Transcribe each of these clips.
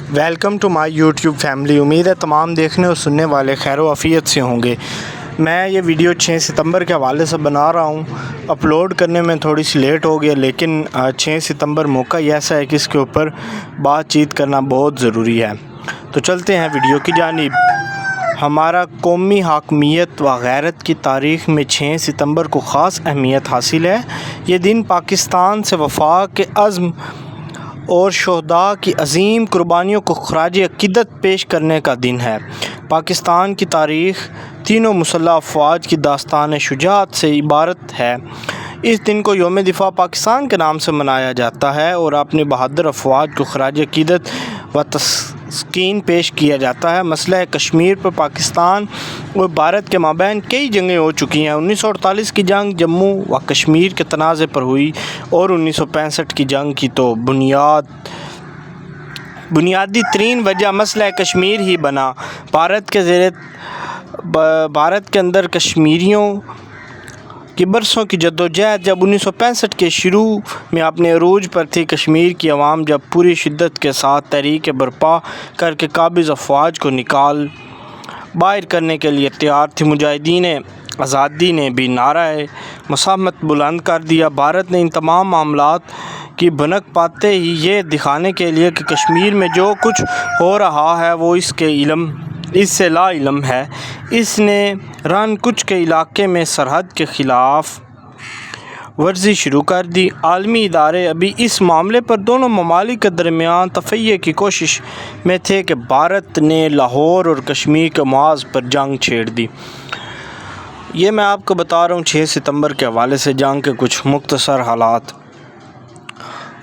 Welcome to my YouTube family. امید ہے تمام دیکھنے اور سننے والے خیر و عافیت سے ہوں گے۔ میں یہ ویڈیو 6 ستمبر کے حوالے سے بنا رہا ہوں۔ اپلوڈ کرنے میں تھوڑی سی لیٹ ہو گیا، لیکن 6 ستمبر موقع ہی ایسا ہے کہ اس کے اوپر بات چیت کرنا بہت ضروری ہے۔ تو چلتے ہیں ویڈیو کی جانب۔ ہمارا قومی حاکمیت و غیرت کی تاریخ میں 6 ستمبر کو خاص اہمیت حاصل ہے۔ یہ دن پاکستان سے وفا کے عزم اور شہداء کی عظیم قربانیوں کو خراج عقیدت پیش کرنے کا دن ہے۔ پاکستان کی تاریخ تینوں مسلح افواج کی داستان شجاعت سے عبارت ہے۔ اس دن کو یوم دفاع پاکستان کے نام سے منایا جاتا ہے اور اپنے بہادر افواج کو خراج عقیدت و تسکین پیش کیا جاتا ہے۔ مسئلہ کشمیر پر پاکستان اور بھارت کے مابین کئی جنگیں ہو چکی ہیں۔ 1948 کی جنگ جموں و کشمیر کے تنازع پر ہوئی اور 1965 کی جنگ کی تو بنیادی ترین وجہ مسئلہ کشمیر ہی بنا۔ بھارت کے اندر کشمیریوں کی برسوں کی جدوجہد جب 1965 کے شروع میں اپنے عروج پر تھی، کشمیر کی عوام جب پوری شدت کے ساتھ تحریک برپا کر کے قابض افواج کو نکال باہر کرنے کے لیے تیار تھی، مجاہدین آزادی نے بھی نعرہ مزاحمت بلند کر دیا۔ بھارت نے ان تمام معاملات کی بھنک پاتے ہی یہ دکھانے کے لیے کہ کشمیر میں جو کچھ ہو رہا ہے وہ اس سے لا علم ہے، اس نے رن کچھ کے علاقے میں سرحد کے خلاف ورزی شروع کر دی۔ عالمی ادارے ابھی اس معاملے پر دونوں ممالک کے درمیان تفرقے کی کوشش میں تھے کہ بھارت نے لاہور اور کشمیر کے محاذ پر جنگ چھیڑ دی۔ یہ میں آپ کو بتا رہا ہوں 6 ستمبر کے حوالے سے جنگ کے کچھ مختصر حالات۔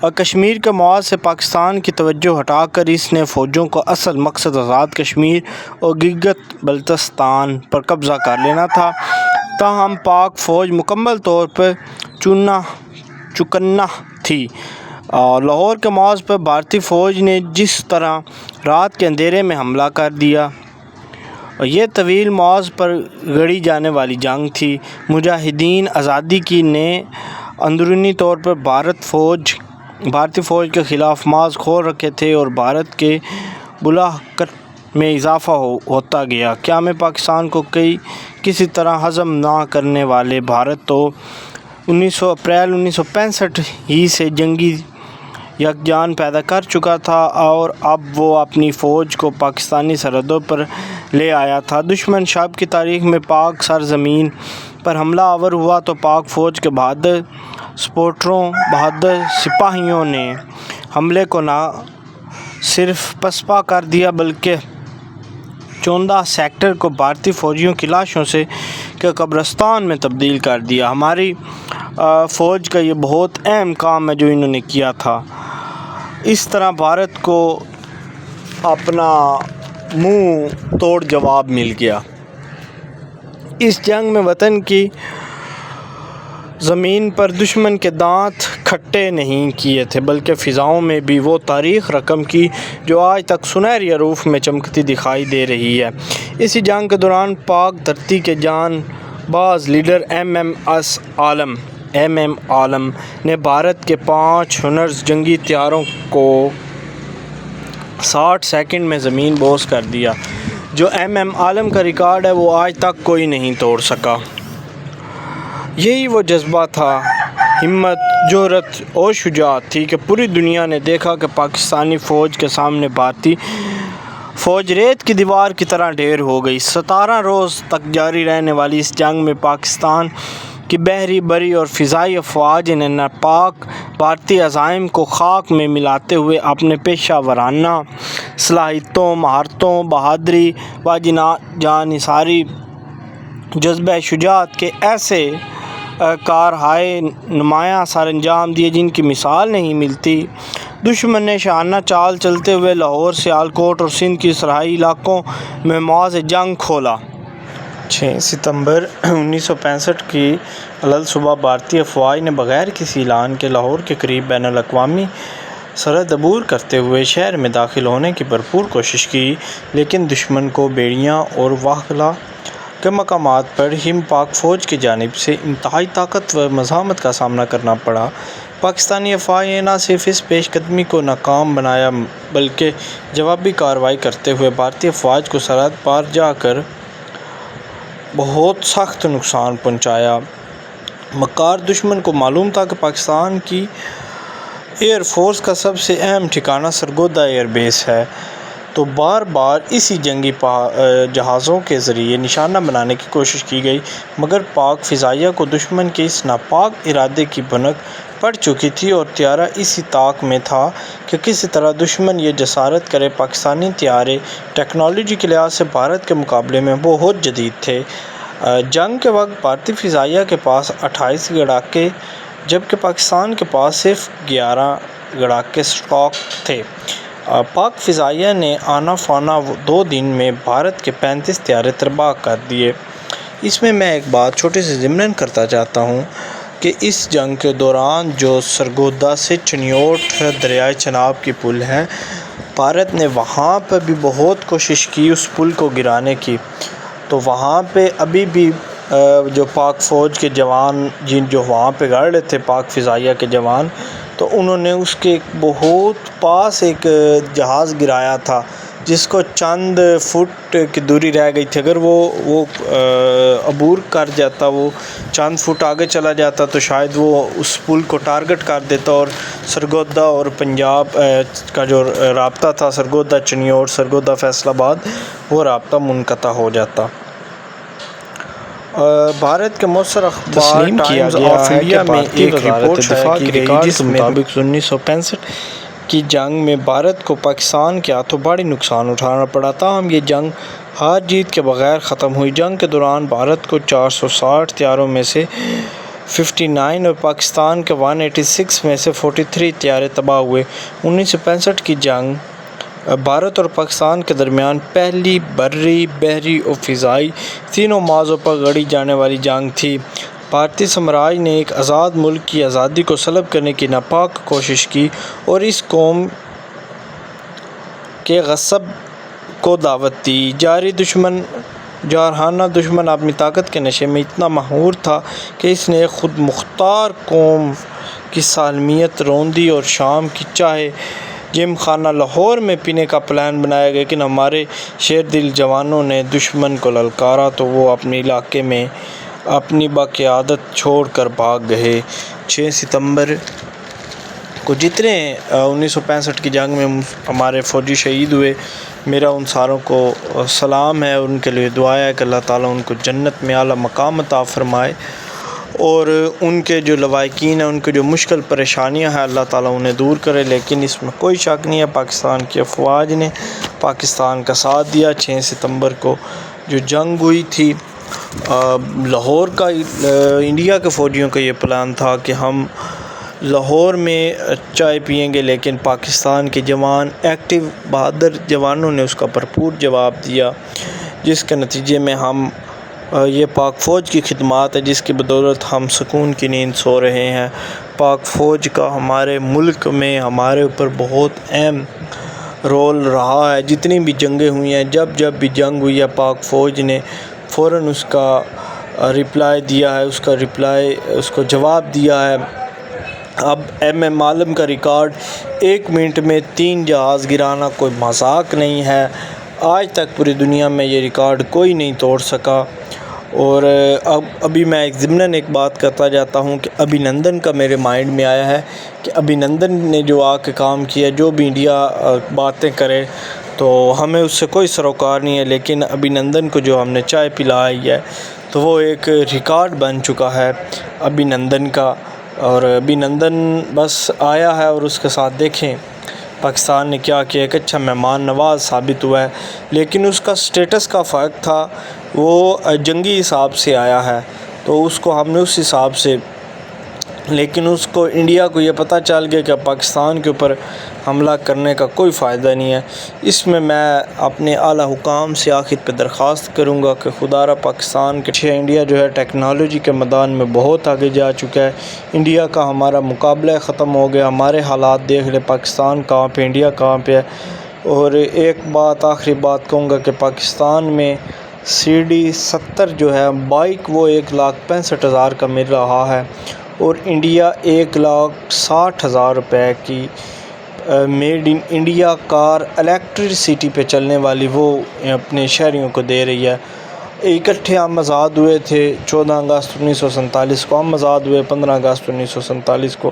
اور کشمیر کے محاذ سے پاکستان کی توجہ ہٹا کر اس نے فوجوں کو اصل مقصد آزاد کشمیر اور گلگت بلتستان پر قبضہ کر لینا تھا۔ تاہم پاک فوج مکمل طور پر چوکنا تھی۔ لاہور کے محاذ پر بھارتی فوج نے جس طرح رات کے اندھیرے میں حملہ کر دیا، یہ طویل محاذ پر لڑی جانے والی جنگ تھی۔ مجاہدین آزادی کی نے اندرونی طور پر بھارتی فوج کے خلاف محاذ کھول رکھے تھے اور بھارت کے بلاحکت میں اضافہ ہوتا گیا۔ قیام پاکستان کو کسی طرح ہضم نہ کرنے والے بھارت تو اپریل 1965 ہی سے جنگی یکجان پیدا کر چکا تھا اور اب وہ اپنی فوج کو پاکستانی سرحدوں پر لے آیا تھا۔ دشمن شب کی تاریخ میں پاک سرزمین پر حملہ آور ہوا تو پاک فوج کے بہادر سپاہیوں نے حملے کو نہ صرف پسپا کر دیا بلکہ چوندہ سیکٹر کو بھارتی فوجیوں کی لاشوں کے قبرستان میں تبدیل کر دیا۔ ہماری فوج کا یہ بہت اہم کام ہے جو انہوں نے کیا تھا۔ اس طرح بھارت کو اپنا منہ توڑ جواب مل گیا۔ اس جنگ میں وطن کی زمین پر دشمن کے دانت کھٹے نہیں کیے تھے بلکہ فضاؤں میں بھی وہ تاریخ رقم کی جو آج تک سنہری حروف میں چمکتی دکھائی دے رہی ہے۔ اسی جنگ کے دوران پاک دھرتی کے جان باز لیڈر ایم ایم عالم نے بھارت کے 5 ہنرز جنگی طیاروں کو 60 سیکنڈ میں زمین بوس کر دیا۔ جو ایم ایم عالم کا ریکارڈ ہے وہ آج تک کوئی نہیں توڑ سکا۔ یہی وہ جذبہ تھا، ہمت، جرأت اور شجاعت تھی کہ پوری دنیا نے دیکھا کہ پاکستانی فوج کے سامنے بھارتی فوج ریت کی دیوار کی طرح ڈھیر ہو گئی۔ 17 روز تک جاری رہنے والی اس جنگ میں پاکستان کی بحری، بری اور فضائی افواج نے ناپاک بھارتی عزائم کو خاک میں ملاتے ہوئے اپنے پیشہ ورانہ صلاحیتوں، مہارتوں، بہادری و جانثاری جذبہ شجاعت کے ایسے کارہائے نمایاں سر انجام دیے جن کی مثال نہیں ملتی۔ دشمن نے شاہانہ چال چلتے ہوئے لاہور، سیالکوٹ اور سندھ کے سرحدی علاقوں میں محاذ جنگ کھولا۔ 6 ستمبر 1965 کی علل صبح بھارتی افواج نے بغیر کسی اعلان کے لاہور کے قریب بین الاقوامی سرحد عبور کرتے ہوئے شہر میں داخل ہونے کی بھرپور کوشش کی، لیکن دشمن کو بیڑیاں اور واخلا کے مقامات پر ہم پاک فوج کی جانب سے انتہائی طاقت و مزاحمت کا سامنا کرنا پڑا۔ پاکستانی افواج نے نہ صرف اس پیش قدمی کو ناکام بنایا بلکہ جوابی کارروائی کرتے ہوئے بھارتی افواج کو سرحد پار جا کر بہت سخت نقصان پہنچایا۔ مکار دشمن کو معلوم تھا کہ پاکستان کی ایئر فورس کا سب سے اہم ٹھکانہ سرگودا ایئر بیس ہے، تو بار بار اسی جنگی جہازوں کے ذریعے نشانہ بنانے کی کوشش کی گئی، مگر پاک فضائیہ کو دشمن کے اس ناپاک ارادے کی بھنک پڑ چکی تھی اور طیارہ اسی طاق میں تھا کہ کسی طرح دشمن یہ جسارت کرے۔ پاکستانی طیارے ٹیکنالوجی کے لحاظ سے بھارت کے مقابلے میں بہت جدید تھے۔ جنگ کے وقت بھارتی فضائیہ کے پاس 28 لڑاکے جبکہ پاکستان کے پاس صرف 11 لڑاکے اسٹاک تھے۔ پاک فضائیہ نے آنا فانا 2 دن میں بھارت کے 35 طیارے تباہ کر دیے۔ اس میں ایک بات چھوٹے سے ضمن کرنا چاہتا ہوں کہ اس جنگ کے دوران جو سرگودا سے چنیوٹ دریائے چناب کی پل ہے، بھارت نے وہاں پہ بھی بہت کوشش کی اس پل کو گرانے کی، تو وہاں پہ ابھی بھی جو پاک فوج کے جوان جو وہاں پہ گڑ رہے تھے، پاک فضائیہ کے جوان، تو انہوں نے اس کے بہت پاس ایک جہاز گرایا تھا جس کو چند فٹ کی دوری رہ گئی تھی۔ اگر وہ عبور کر جاتا، وہ چند فٹ آگے چلا جاتا تو شاید وہ اس پل کو ٹارگٹ کر دیتا اور سرگودا اور پنجاب کا جو رابطہ تھا، سرگودا چنیوٹ، سرگودا فیصل آباد، وہ رابطہ منقطع ہو جاتا۔ بھارت کے مؤثر اخبار ٹائمز آف انڈیا میں ایک رپورٹ شائع کی گئی جس کے مطابق 1965 کی جنگ میں بھارت کو پاکستان کے ہاتھوں بڑی نقصان اٹھانا پڑا، تاہم یہ جنگ ہار جیت کے بغیر ختم ہوئی۔ جنگ کے دوران بھارت کو 460 طیاروں میں سے 59 اور پاکستان کے 186 میں سے 43 طیارے تباہ ہوئے۔ 1965 کی جنگ بھارت اور پاکستان کے درمیان پہلی بری، بحری اور فضائی تینوں موضوع پر لڑی جانے والی جنگ تھی۔ بھارتی سامراج نے ایک آزاد ملک کی آزادی کو سلب کرنے کی ناپاک کوشش کی اور اس قوم کے غصب کو دعوت دی۔ جارحانہ دشمن اپنی طاقت کے نشے میں اتنا مہور تھا کہ اس نے ایک خود مختار قوم کی سالمیت رون دی اور شام کی چائے جم خانہ لاہور میں پینے کا پلان بنایا، لیکن ہمارے شیر دل جوانوں نے دشمن کو للکارا تو وہ اپنے علاقے میں اپنی باقیادت چھوڑ کر بھاگ گئے۔ 6 ستمبر کو جتنے 1965 کی جنگ میں ہمارے فوجی شہید ہوئے، میرا ان ساروں کو سلام ہے اور ان کے لیے دعا ہے کہ اللہ تعالیٰ ان کو جنت میں اعلیٰ مقام عطا فرمائے، اور ان کے جو لواحقین ہیں، ان کے جو مشکل پریشانیاں ہیں، اللہ تعالیٰ انہیں دور کرے۔ لیکن اس میں کوئی شک نہیں ہے، پاکستان کی افواج نے پاکستان کا ساتھ دیا۔ 6 ستمبر کو جو جنگ ہوئی تھی لاہور کا، انڈیا کے فوجیوں کا یہ پلان تھا کہ ہم لاہور میں چائے پئیں گے، لیکن پاکستان کے جوان، ایکٹیو بہادر جوانوں نے اس کا بھرپور جواب دیا، جس کے نتیجے میں ہم یہ پاک فوج کی خدمات ہے جس کی بدولت ہم سکون کی نیند سو رہے ہیں۔ پاک فوج کا ہمارے ملک میں ہمارے اوپر بہت اہم رول رہا ہے۔ جتنی بھی جنگیں ہوئی ہیں، جب بھی جنگ ہوئی ہے، پاک فوج نے فوراً اس کا رپلائی دیا ہے، اس کو جواب دیا ہے۔ اب MM عالم کا ریکارڈ 1 منٹ میں 3 جہاز گرانا کوئی مذاق نہیں ہے۔ آج تک پوری دنیا میں یہ ریکارڈ کوئی نہیں توڑ سکا۔ اور ابھی میں ضمناً ایک بات کرتا جاتا ہوں کہ ابھینندن کا میرے مائنڈ میں آیا ہے کہ ابھینندن نے جو آ کے کام کیا، جو بھی انڈیا باتیں کرے تو ہمیں اس سے کوئی سروکار نہیں ہے، لیکن ابھینندن کو جو ہم نے چائے پلائی ہے تو وہ ایک ریکارڈ بن چکا ہے ابھینندن کا۔ اور ابھینندن بس آیا ہے اور اس کے ساتھ دیکھیں پاکستان نے کیا کیا، ایک اچھا مہمان نواز ثابت ہوا ہے، لیکن اس کا سٹیٹس کا فرق تھا، وہ جنگی حساب سے آیا ہے تو اس کو ہم نے اس حساب سے، لیکن اس کو انڈیا کو یہ پتہ چل گیا کہ پاکستان کے اوپر حملہ کرنے کا کوئی فائدہ نہیں ہے۔ اس میں اپنے اعلیٰ حکام سے آخر پہ درخواست کروں گا کہ خدا را پاکستان کے انڈیا جو ہے ٹیکنالوجی کے میدان میں بہت آگے جا چکا ہے۔ انڈیا کا ہمارا مقابلہ ختم ہو گیا، ہمارے حالات دیکھ لیں، پاکستان کہاں پہ، انڈیا کہاں پہ ہے۔ اور ایک بات، آخری بات کہوں گا کہ پاکستان میں CD 70 جو ہے بائک، وہ 1,65,000 کا مل رہا ہے، اور انڈیا 1,60,000 روپے کی made in India car electricity پہ چلنے والی وہ اپنے شہریوں کو دے رہی ہے۔ اکٹھے ہم آزاد ہوئے تھے 14 اگست 1947 کو، ہم آزاد ہوئے 15 اگست 1947 کو،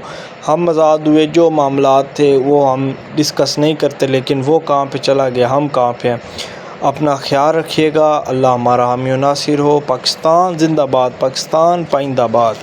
ہم آزاد ہوئے، جو معاملات تھے وہ ہم ڈسکس نہیں کرتے، لیکن وہ کہاں پہ چلا گیا، ہم کہاں پہ ہیں۔ اپنا خیال رکھیے گا، اللہ ہمارا حامی و ناصر ہو۔ پاکستان زندہ باد، پاکستان پائندہ باد۔